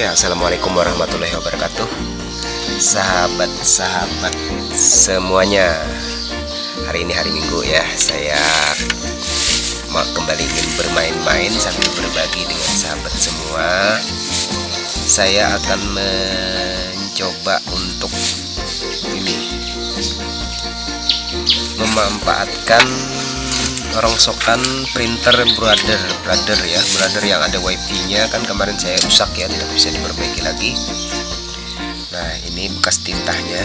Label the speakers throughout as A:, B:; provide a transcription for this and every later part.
A: Oke, assalamualaikum warahmatullahi wabarakatuh. Sahabat-sahabat semuanya, hari ini hari Minggu ya. Saya mau kembali ingin bermain-main sambil berbagi dengan sahabat semua. Saya akan mencoba untuk memanfaatkan rongsokan printer brother yang ada wifi-nya. Kan kemarin saya rusak ya, tidak bisa diperbaiki lagi. Nah, ini bekas tintanya.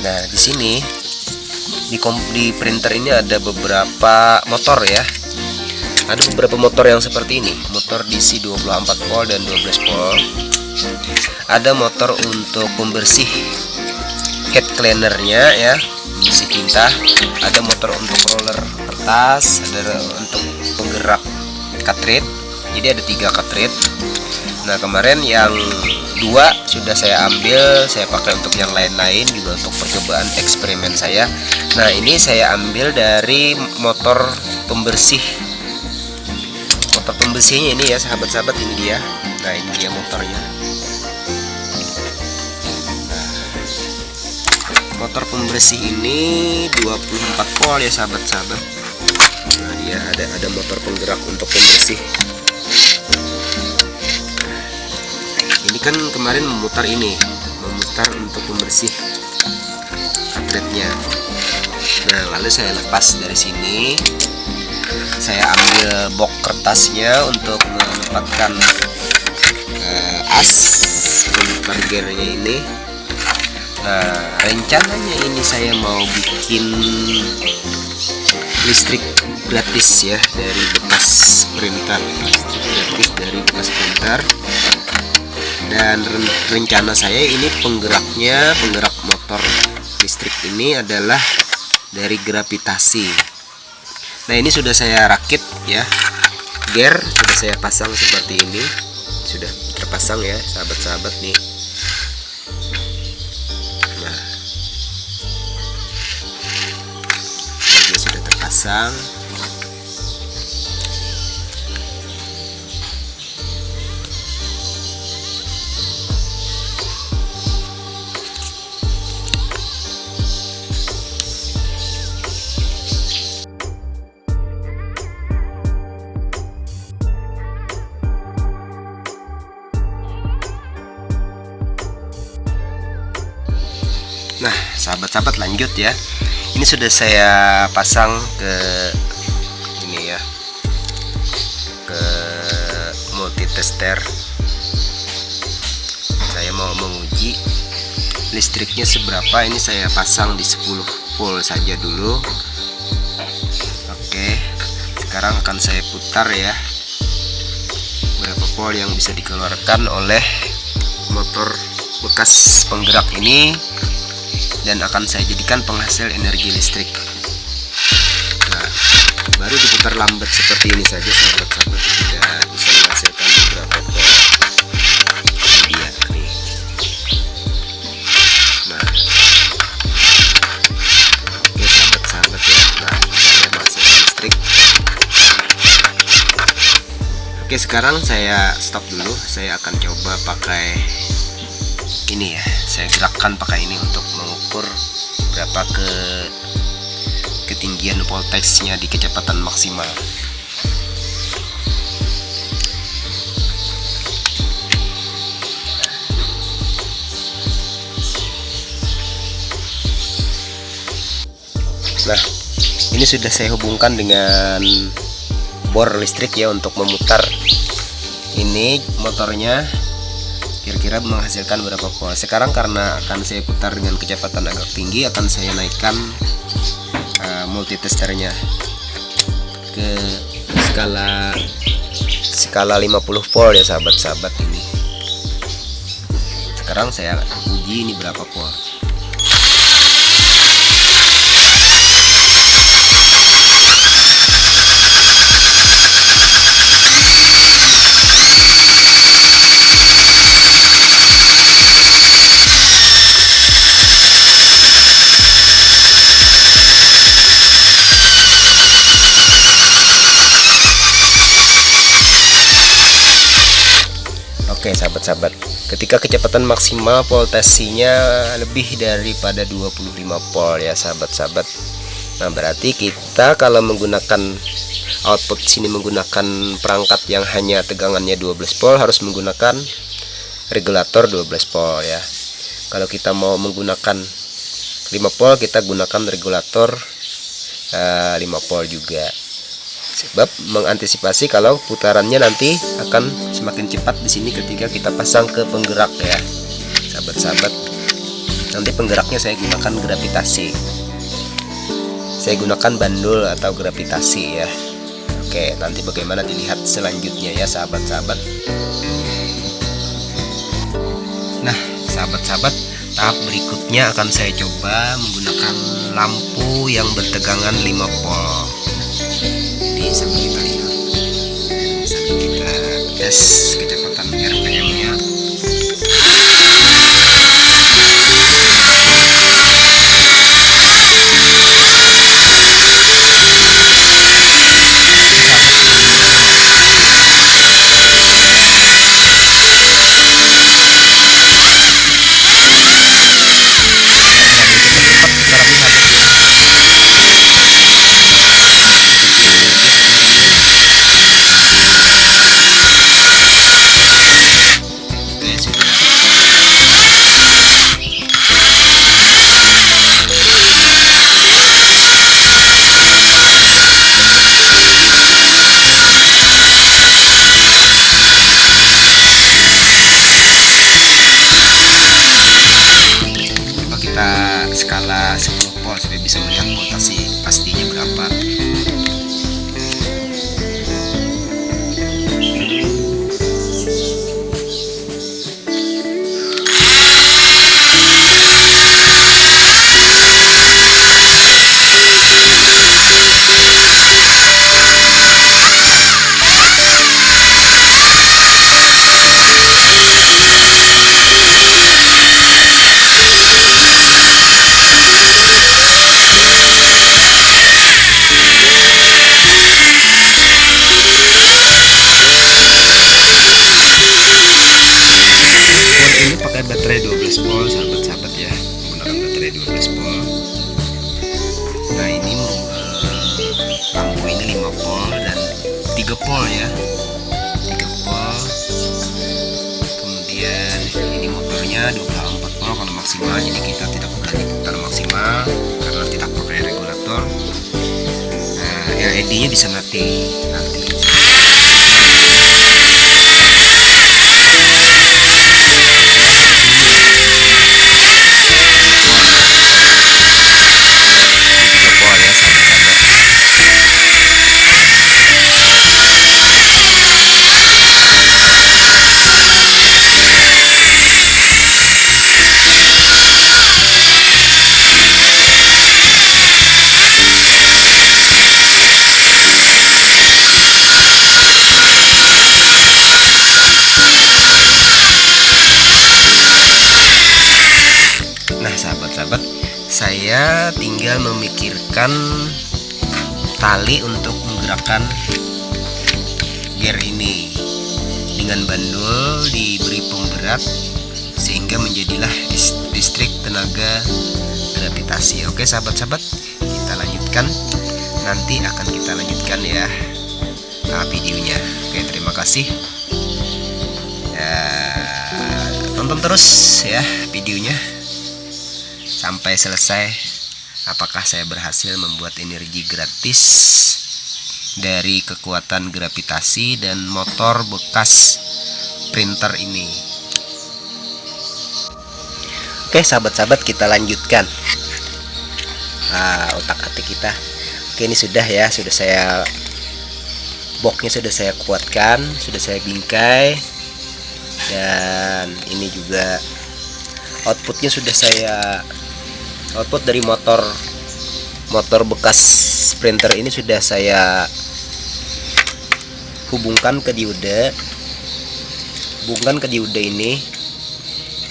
A: Nah, di sini di printer ini ada beberapa motor ya. Ada beberapa motor yang seperti ini, motor DC 24 volt dan 12 volt. Ada motor untuk pembersih head cleanernya ya, pembersih tinta. Ada motor untuk roller kertas, ada untuk penggerak cartridge. Jadi ada 3 cartridge. Nah, kemarin yang 2 sudah saya ambil, saya pakai untuk yang lain-lain juga untuk percobaan eksperimen saya. Nah, ini saya ambil dari motor pembersih. Motor pembersihnya ini ya, sahabat-sahabat, ini dia. Nah, ini dia motornya. Motor pembersih ini 24 volt ya, sahabat-sahabat. Nah, dia ada motor penggerak untuk pembersih. Ini kan kemarin memutar untuk pembersih cartridge-nya. Nah, lalu saya lepas dari sini. Saya ambil box kertasnya untuk menempatkan as pemutar gearnya ini. Nah, rencananya ini saya mau bikin listrik gratis ya dari bekas printer, dan rencana saya ini penggerak motor listrik ini adalah dari gravitasi. Nah, ini sudah saya rakit ya, gear sudah saya pasang seperti ini, sudah terpasang ya sahabat-sahabat nih. Dia sudah terpasang. Nah, sahabat-sahabat, lanjut ya. Ini sudah saya pasang ke ini ya, ke multitester. Saya mau menguji listriknya seberapa. Ini saya pasang di 10 volt saja dulu. Oke, sekarang akan saya putar ya, berapa volt yang bisa dikeluarkan oleh motor bekas penggerak ini, dan akan saya jadikan penghasil energi listrik. Nah, baru diputar lambat seperti ini saja sahabat-sahabat, sudah bisa menghasilkan beberapa volt. Ini dia nih. Nah, oke sahabat-sahabat ya. Nah, sudah menghasilkan listrik. Oke, sekarang saya stop dulu. Saya akan coba pakai ini ya, saya gerakkan pakai ini untuk mengukur berapa ketinggian voltage-nya di kecepatan maksimal. Nah, ini sudah saya hubungkan dengan bor listrik ya untuk memutar ini motornya, kira-kira menghasilkan berapa volt. Sekarang karena akan saya putar dengan kecepatan agak tinggi, akan saya naikkan multitesternya ke skala 50 volt ya sahabat-sahabat ini. Sekarang saya uji ini berapa volt. Oke, Oke sahabat-sahabat, ketika kecepatan maksimal voltasenya lebih daripada 25 volt ya sahabat-sahabat. Nah berarti kita kalau menggunakan output sini menggunakan perangkat yang hanya tegangannya 12 volt harus menggunakan regulator 12 volt ya. Kalau kita mau menggunakan 5 volt kita gunakan regulator 5 volt juga, sebab mengantisipasi kalau putarannya nanti akan semakin cepat di sini ketika kita pasang ke penggerak ya sahabat-sahabat. Nanti penggeraknya saya gunakan gravitasi, saya gunakan bandul atau gravitasi ya. Oke, nanti bagaimana dilihat selanjutnya ya sahabat-sahabat. Nah sahabat-sahabat, tahap berikutnya akan saya coba menggunakan lampu yang bertegangan 5 volt. Jadi sambil kita lihat, sambil kita tes kecepatan RPM nya. Skala 10 volt supaya bisa melihat voltasi pastinya berapa. Ini pakai baterai 12 volt sahabat-sahabat ya, menggunakan baterai 12 volt. Nah ini lampu ini 5 volt dan 3 volt ya, 3 volt. Kemudian ini motornya 24 volt kalau maksimal, jadi kita tidak berani putar maksimal karena tidak pakai regulator. Nah LED nya bisa mati nanti. Sahabat-sahabat, saya tinggal memikirkan tali untuk menggerakkan gear ini dengan bandul diberi pemberat sehingga menjadilah listrik tenaga gravitasi. Oke sahabat-sahabat, kita lanjutkan, nanti akan kita lanjutkan ya videonya. Oke, terima kasih ya, tonton terus ya videonya sampai selesai. Apakah saya berhasil membuat energi gratis dari kekuatan gravitasi dan motor bekas printer ini. Oke sahabat-sahabat, kita lanjutkan otak-atik kita. Oke, ini sudah ya, sudah saya boxnya sudah saya kuatkan, sudah saya bingkai, dan ini juga outputnya sudah saya output dari motor bekas printer ini sudah saya hubungkan ke dioda, ini.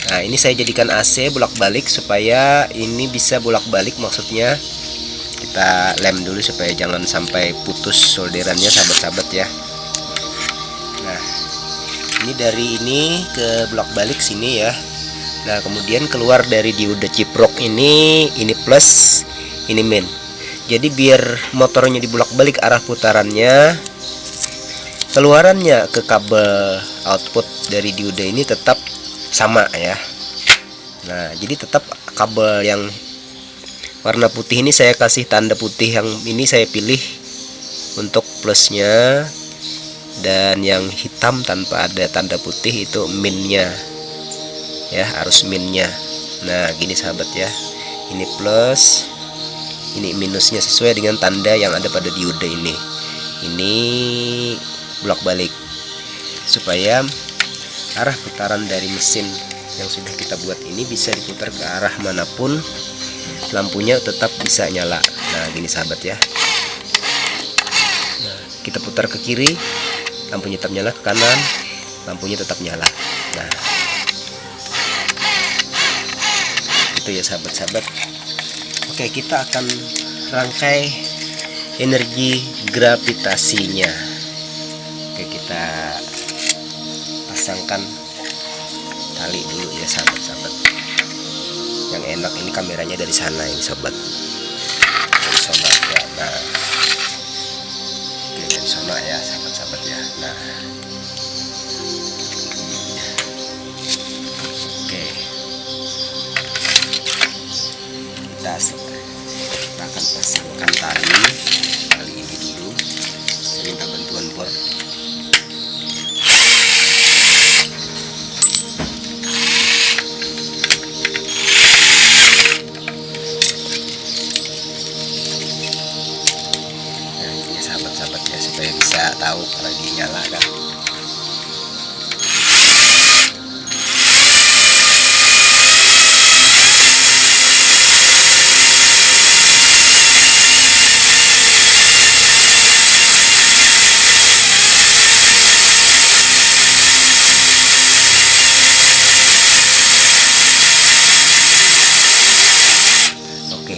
A: Nah ini saya jadikan AC bolak-balik supaya ini bisa bolak-balik, maksudnya kita lem dulu supaya jangan sampai putus solderannya sahabat-sahabat ya. Nah ini dari ini ke bolak balik sini ya. Nah kemudian keluar dari dioda ciprok ini plus, ini min. Jadi biar motornya dibolak balik arah putarannya, keluarannya ke kabel output dari dioda ini tetap sama ya. Nah jadi tetap kabel yang warna putih ini saya kasih tanda putih, yang ini saya pilih untuk plusnya, dan yang hitam tanpa ada tanda putih itu minnya ya, arus minnya. Nah gini sahabat ya, ini plus, ini minusnya sesuai dengan tanda yang ada pada dioda ini bolak balik supaya arah putaran dari mesin yang sudah kita buat ini bisa diputar ke arah manapun, lampunya tetap bisa nyala. Nah gini sahabat ya, nah, kita putar ke kiri, lampunya tetap nyala, ke kanan lampunya tetap nyala. Nah itu ya sahabat-sahabat. Oke, kita akan rangkai energi gravitasinya. Oke, kita pasangkan tali dulu ya sahabat-sahabat. Yang enak ini kameranya dari sana ini sobat, dari sana ya. Nah oke, dari sana ya sahabat-sahabat ya. Nah oke, kita akan pasangkan tali ini dulu. Saya minta bantuan bor. Supaya bisa tahu kalau dia nyala kan. Oke,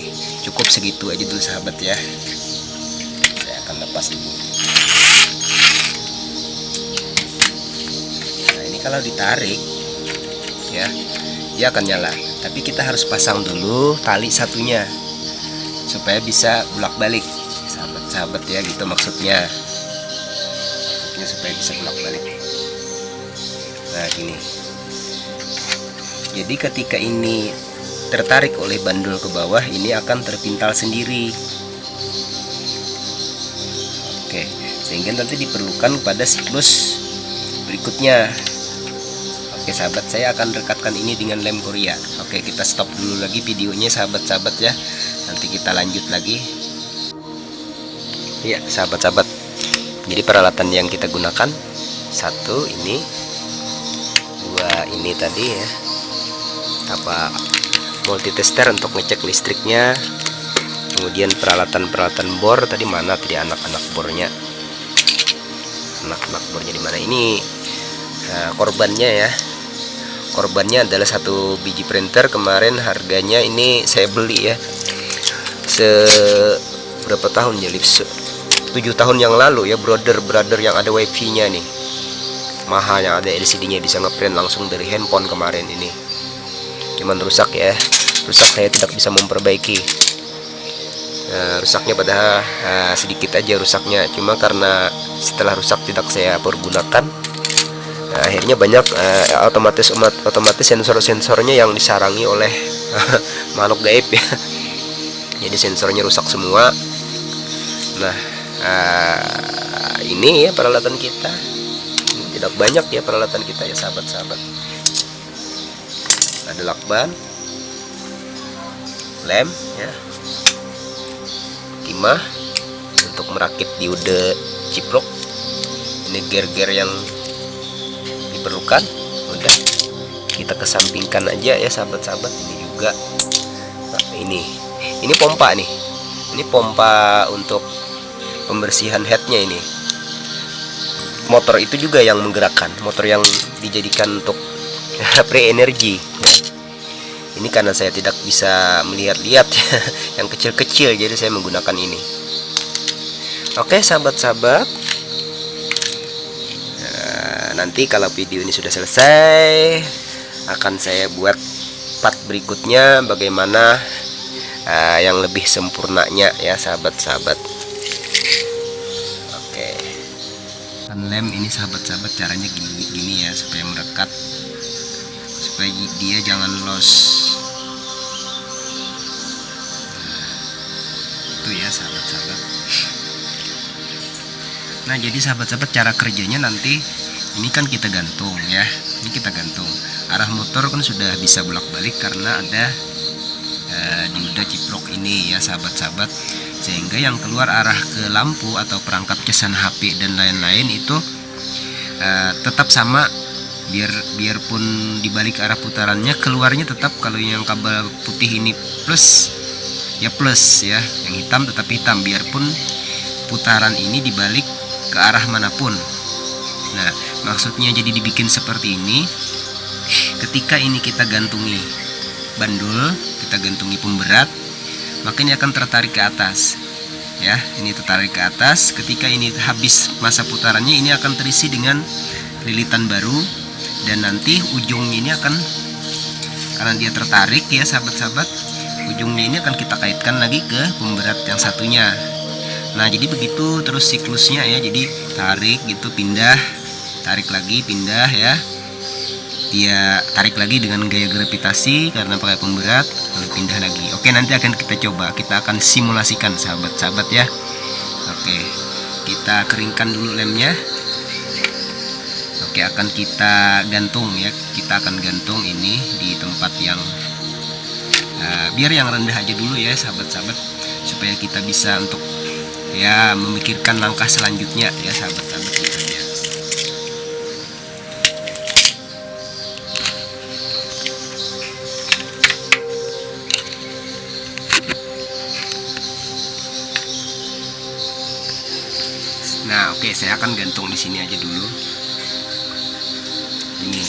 A: cukup segitu aja dulu sahabat ya. Saya akan lepas dulu. Kalau ditarik ya dia akan nyala, tapi kita harus pasang dulu tali satunya supaya bisa bolak balik sahabat-sahabat ya, gitu maksudnya supaya bisa bolak balik. Nah gini, jadi ketika ini tertarik oleh bandul ke bawah, ini akan terpintal sendiri. Oke, sehingga nanti diperlukan pada siklus berikutnya. Oke sahabat, saya akan rekatkan ini dengan lem Korea. Oke, kita stop dulu lagi videonya sahabat-sahabat ya. Nanti kita lanjut lagi. Ya sahabat-sahabat, jadi peralatan yang kita gunakan, satu ini, dua ini tadi ya, apa, multitester untuk ngecek listriknya. Kemudian peralatan bor tadi mana tadi, anak-anak bornya, anak-anak bornya di mana ini. Korbannya ya, korbannya adalah satu biji printer. Kemarin harganya ini saya beli ya berapa tahun ya, 7 tahun yang lalu ya, brother yang ada wifi nya nih, mahal, yang ada LCD nya, bisa ngeprint langsung dari handphone. Kemarin ini cuman rusak ya, rusak, saya tidak bisa memperbaiki. Rusaknya padahal sedikit aja rusaknya, cuma karena setelah rusak tidak saya pergunakan, akhirnya banyak otomatis sensor-sensornya yang disarangi oleh makhluk gaib ya. Jadi sensornya rusak semua. Nah ini ya peralatan kita, ini tidak banyak ya peralatan kita ya sahabat-sahabat. Ada lakban, lem ya, timah untuk merakit dioda ciprok, ini gear-gear yang diperlukan. Udah kita kesampingkan aja ya sahabat-sahabat. Ini juga, nah, ini pompa nih, ini pompa untuk pembersihan headnya. Ini motor itu juga yang menggerakkan, motor yang dijadikan untuk pre energi ya. Ini karena saya tidak bisa melihat-lihat yang kecil-kecil, jadi saya menggunakan ini. Oke sahabat-sahabat, nanti kalau video ini sudah selesai, akan saya buat part berikutnya bagaimana yang lebih sempurnanya ya sahabat-sahabat. Oke, lem ini sahabat-sahabat caranya gini ya, supaya merekat, supaya dia jangan los. Itu ya sahabat-sahabat. Nah jadi sahabat-sahabat, cara kerjanya nanti ini kan kita gantung ya, ini kita gantung. Arah motor kan sudah bisa bolak-balik karena ada dioda ciprok ini ya sahabat-sahabat, sehingga yang keluar arah ke lampu atau perangkat casan HP dan lain-lain itu tetap sama, biarpun dibalik arah putarannya, keluarnya tetap. Kalau yang kabel putih ini plus ya plus ya, yang hitam tetap hitam, biarpun putaran ini dibalik ke arah manapun. Nah maksudnya jadi dibikin seperti ini, ketika ini kita gantungi bandul, kita gantungi pemberat, maka ini akan tertarik ke atas ya, ini tertarik ke atas. Ketika ini habis masa putarannya, ini akan terisi dengan lilitan baru, dan nanti ujungnya ini akan, karena dia tertarik ya sahabat-sahabat, ujungnya ini akan kita kaitkan lagi ke pemberat yang satunya. Nah jadi begitu terus siklusnya ya, jadi tarik gitu, pindah, tarik lagi, pindah ya, dia tarik lagi dengan gaya gravitasi karena pakai pemberat, lalu pindah lagi. Oke, nanti akan kita coba, kita akan simulasikan sahabat-sahabat ya. Oke, kita keringkan dulu lemnya. Oke, akan kita gantung ya, kita akan gantung ini di tempat yang biar yang rendah aja dulu ya sahabat-sahabat, supaya kita bisa untuk ya memikirkan langkah selanjutnya ya sahabat-sahabat gitu ya. Nah, oke, saya akan gantung di sini aja dulu. Ini.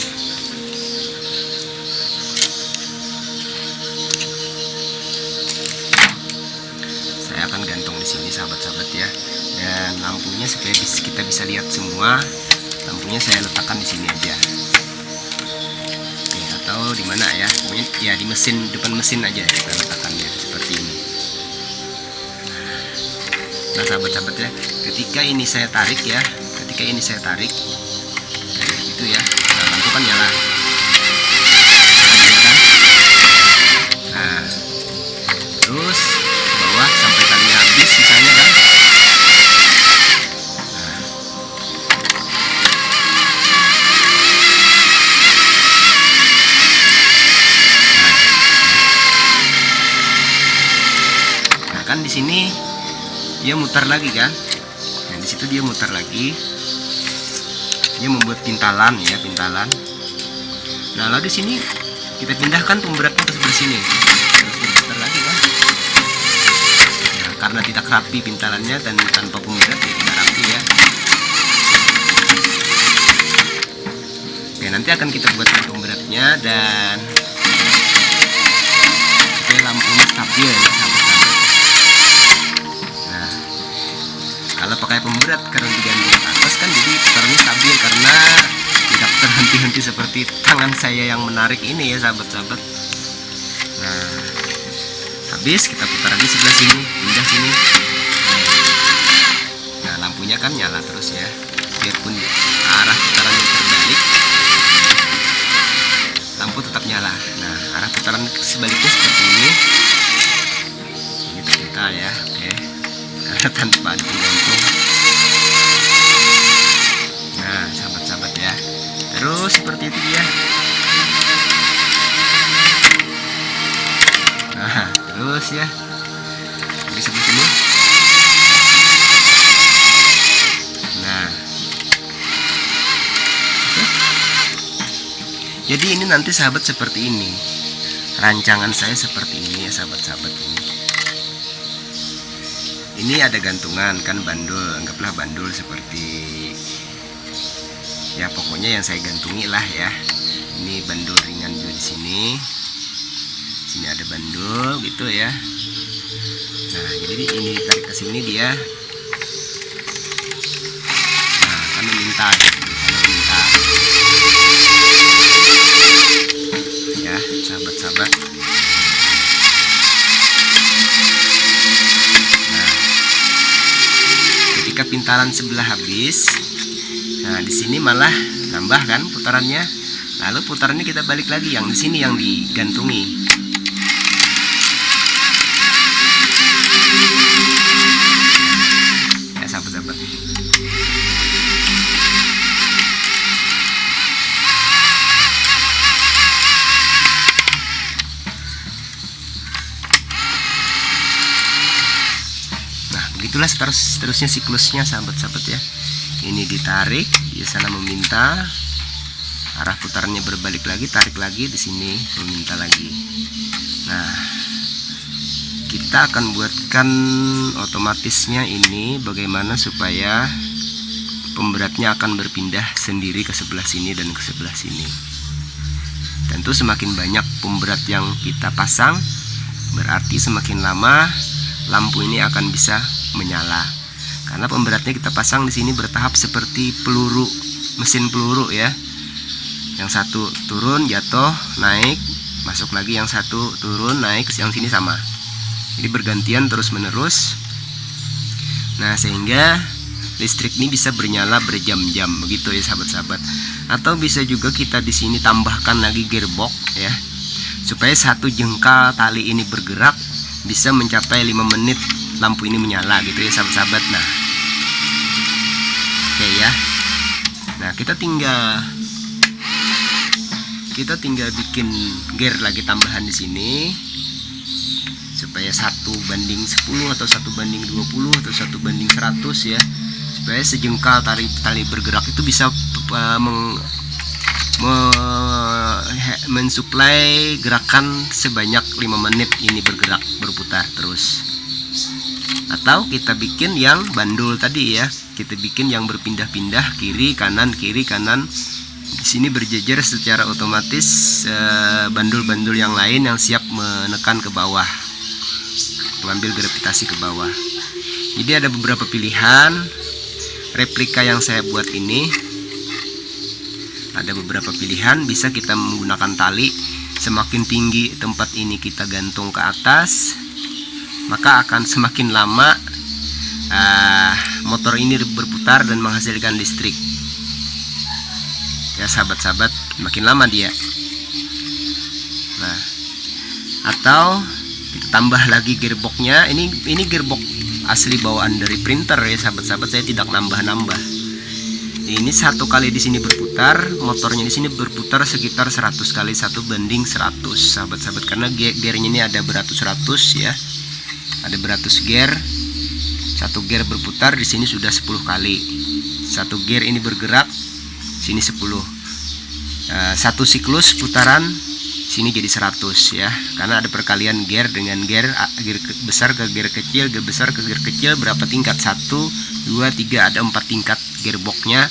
A: Saya akan gantung di sini sahabat-sahabat ya. Dan lampunya supaya kita bisa lihat semua, lampunya saya letakkan di sini aja. Oke, atau di mana ya? Ya di mesin, depan mesin aja kita letakkannya seperti ini. Nah sahabat-sahabat ya, ketika ini saya tarik ya, ketika ini saya tarik itu ya, nah, lampu kan nyala ya kan? Nah terus ke bawah sampai talinya habis sisanya kan. Nah kan di sini dia mutar lagi kan, nah di situ dia mutar lagi, dia membuat pintalan ya, pintalan. Nah lalu di sini kita pindahkan pemberatnya ke sebelah sini, terus berputar lagi kan. Nah, karena tidak rapi pintalannya dan tanpa pemberat ya tidak rapi ya. Oke, nanti akan kita buatkan pemberatnya dan supaya lampunya stabil ya sahabat-sahabat. Kalau pakai pemberat karena digantung ke atas kan jadi putarannya stabil, karena tidak terhenti-henti seperti tangan saya yang menarik ini ya sahabat-sahabat. Nah habis kita putar lagi sebelah sini, pindah sini. Nah lampunya kan nyala terus ya, biarpun arah putarannya terbalik, lampu tetap nyala. Nah arah putaran sebaliknya seperti ini terpintal ya. Oke, karena tanpa digantung. Nah sahabat-sahabat ya, terus seperti itu dia. Nah terus ya, bisa begini. Nah oke. Jadi ini nanti sahabat seperti ini, rancangan saya seperti ini ya sahabat-sahabat. Ini ada gantungan kan, bandul, anggaplah bandul seperti ya pokoknya yang saya gantungi lah ya. Ini bandul ringan juga di sini. Sini ada bandul gitu ya. Nah jadi ini tarik ke sini dia. Nah kan meminta, meminta. sahabat-sahabat. Nah, ketika pintaran sebelah habis, nah di sini malah nambah kan putarannya. Lalu putarannya kita balik lagi, yang di sini yang digantungi. Ya sahabat-sahabat. Nah, begitulah seterusnya siklusnya sahabat-sahabat ya. Ini ditarik, di sana meminta, arah putarannya berbalik lagi, tarik lagi, di sini meminta lagi. Nah, kita akan buatkan otomatisnya ini bagaimana supaya pemberatnya akan berpindah sendiri ke sebelah sini dan ke sebelah sini. Tentu semakin banyak pemberat yang kita pasang, berarti semakin lama lampu ini akan bisa menyala. Karena pemberatnya kita pasang di sini bertahap seperti peluru, mesin peluru ya. Yang satu turun, jatuh, naik, masuk lagi, yang satu turun, naik, yang sini sama. Jadi bergantian terus menerus. Nah, sehingga listrik ini bisa bernyala berjam-jam begitu ya sahabat-sahabat. Atau bisa juga kita di sini tambahkan lagi gearbox ya. Supaya satu jengkal tali ini bergerak bisa mencapai 5 menit lampu ini menyala gitu ya sahabat-sahabat. Nah. Oke ya. Nah, kita tinggal bikin gear lagi tambahan di sini supaya 1:10 atau 1:20 atau 1:100 ya, supaya sejengkal tali bergerak itu bisa mensuplai gerakan sebanyak 5 menit ini berputar terus. Atau kita bikin yang bandul tadi ya, kita bikin yang berpindah-pindah kiri kanan. Di sini berjejer secara otomatis bandul-bandul yang lain yang siap menekan ke bawah, mengambil gravitasi ke bawah. Jadi ada beberapa pilihan replika yang saya buat ini. Ada beberapa pilihan, bisa kita menggunakan tali. Semakin tinggi tempat ini kita gantung ke atas, maka akan semakin lama motor ini berputar dan menghasilkan listrik. Ya sahabat-sahabat, makin lama dia. Nah, atau kita tambah lagi gearboxnya. Ini gearbox asli bawaan dari printer ya sahabat-sahabat, saya tidak nambah-nambah. Ini satu kali di sini berputar, motornya di sini berputar sekitar 100 kali, 1:100 sahabat-sahabat, karena gearnya ini ada beratus-ratus ya, ada beratus gear. Satu gear berputar di sini sudah 10 kali. Satu gear ini bergerak, sini 10. Satu siklus putaran sini jadi 100 ya, karena ada perkalian gear dengan gear besar ke gear kecil, gear besar ke gear kecil, berapa tingkat, 1, 2, 3, ada 4 tingkat gearboxnya.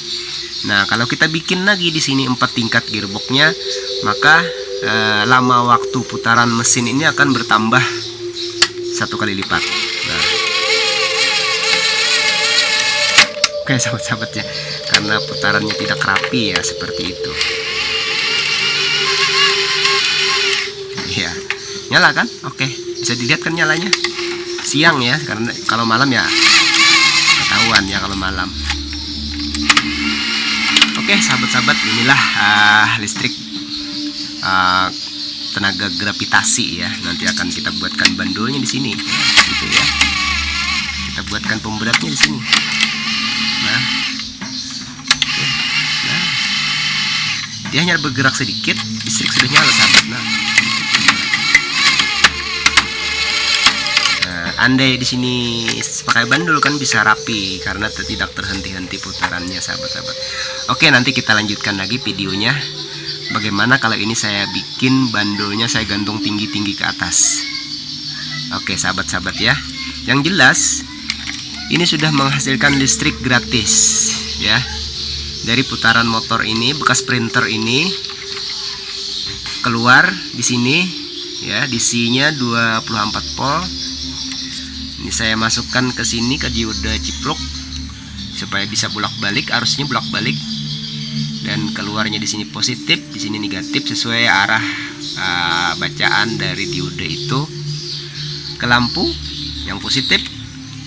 A: Nah, kalau kita bikin lagi di sini 4 tingkat gearboxnya, maka lama waktu putaran mesin ini akan bertambah 1 kali lipat. Nah, oke sahabat-sahabat ya, karena putarannya tidak rapi ya, seperti itu ya. Nyala kan? Oke, bisa dilihat kan nyalanya siang ya, karena kalau malam ya ketahuan ya kalau malam. Oke sahabat-sahabat, inilah listrik tenaga gravitasi ya. Nanti akan kita buatkan bandulnya di sini gitu ya. Kita buatkan pemberatnya di sini. Nah, dia hanya bergerak sedikit, listrik sudah nyala sahabat. Nah, andai di sini pakai bandul kan bisa rapi karena tidak terhenti-henti putarannya sahabat-sahabat. Oke, nanti kita lanjutkan lagi videonya. Bagaimana kalau ini saya bikin bandulnya saya gantung tinggi-tinggi ke atas. Oke sahabat-sahabat ya. Yang jelas ini sudah menghasilkan listrik gratis ya. Dari putaran motor ini, bekas printer ini keluar di sini ya, DC-nya 24 volt. Ini saya masukkan ke sini ke dioda cipruk supaya bisa bolak-balik, arusnya bolak-balik. Dan dan keluarnya di sini positif, di sini negatif sesuai arah bacaan dari diode itu ke lampu. Yang positif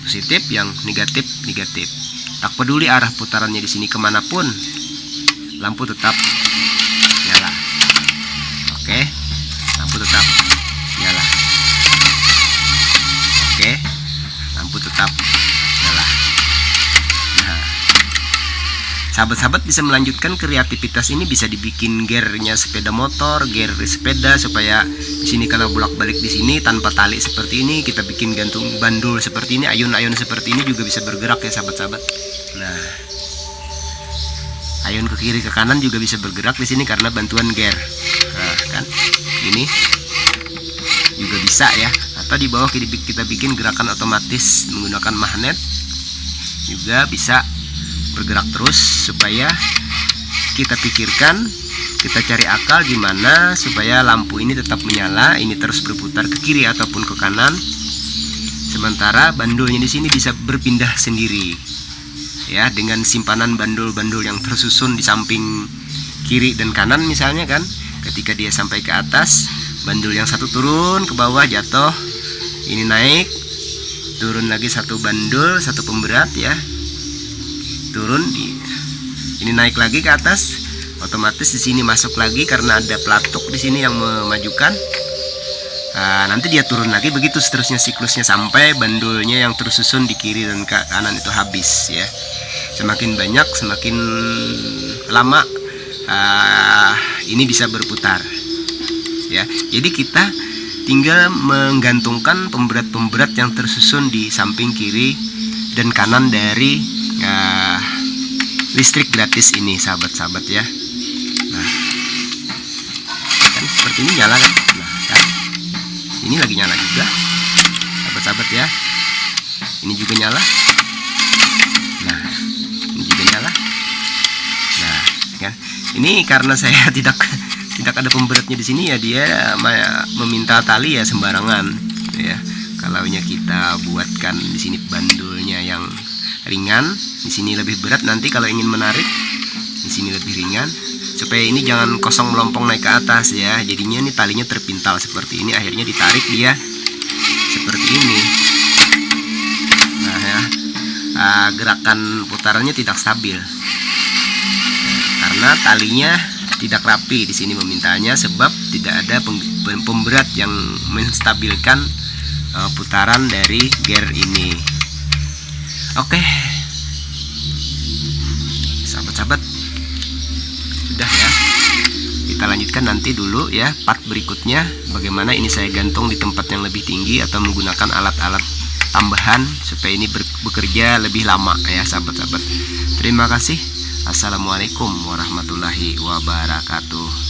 A: positif, yang negatif negatif. Tak peduli arah putarannya di sini kemanapun, lampu tetap nyala. Oke, lampu tetap nyala. Oke, lampu tetap nyala. Nah, sahabat-sahabat bisa melanjutkan kreativitas ini, bisa dibikin gearnya sepeda motor, gear sepeda, supaya di sini kalau bolak-balik di sini tanpa tali seperti ini, kita bikin gantung bandul seperti ini, ayun-ayun seperti ini juga bisa bergerak ya sahabat-sahabat. Nah, ayun ke kiri ke kanan juga bisa bergerak di sini karena bantuan gear. Nah, kan ini juga bisa ya. Atau di bawah kita bikin gerakan otomatis menggunakan magnet, juga bisa bergerak terus, supaya kita pikirkan, kita cari akal gimana supaya lampu ini tetap menyala, ini terus berputar ke kiri ataupun ke kanan, sementara bandulnya di sini bisa berpindah sendiri ya, dengan simpanan bandul-bandul yang tersusun di samping kiri dan kanan misalnya kan. Ketika dia sampai ke atas, bandul yang satu turun ke bawah, jatuh, ini naik, turun lagi satu bandul, satu pemberat ya, turun, ini naik lagi ke atas, otomatis di sini masuk lagi karena ada pelatuk di sini yang memajukan. Nanti dia turun lagi, begitu seterusnya siklusnya sampai bandulnya yang tersusun di kiri dan kanan itu habis ya. Semakin banyak, semakin lama ini bisa berputar ya. Jadi kita tinggal menggantungkan pemberat-pemberat yang tersusun di samping kiri dan kanan dari listrik gratis ini sahabat-sahabat ya. Nah, kan seperti ini nyala kan. Nah, kan ini lagi nyala juga sahabat-sahabat ya, ini juga nyala. Nah, ini juga nyala. Nah, kan ini karena saya tidak ada pemberatnya di sini ya, dia meminta tali ya sembarangan ya. Kalaunya kita buatkan di sini bandulnya yang ringan, di sini lebih berat, nanti kalau ingin menarik di sini lebih ringan, supaya ini jangan kosong melompong naik ke atas ya. Jadinya ini talinya terpintal seperti ini, akhirnya ditarik dia seperti ini. Nah ya, gerakan putarannya tidak stabil karena talinya tidak rapi. Di sini memintanya sebab tidak ada pemberat yang menstabilkan putaran dari gear ini. Oke, sahabat-sahabat, sudah ya. Kita lanjutkan nanti dulu ya, part berikutnya bagaimana ini saya gantung di tempat yang lebih tinggi atau menggunakan alat-alat tambahan supaya ini bekerja lebih lama ya sahabat-sahabat. Terima kasih. Assalamualaikum warahmatullahi wabarakatuh.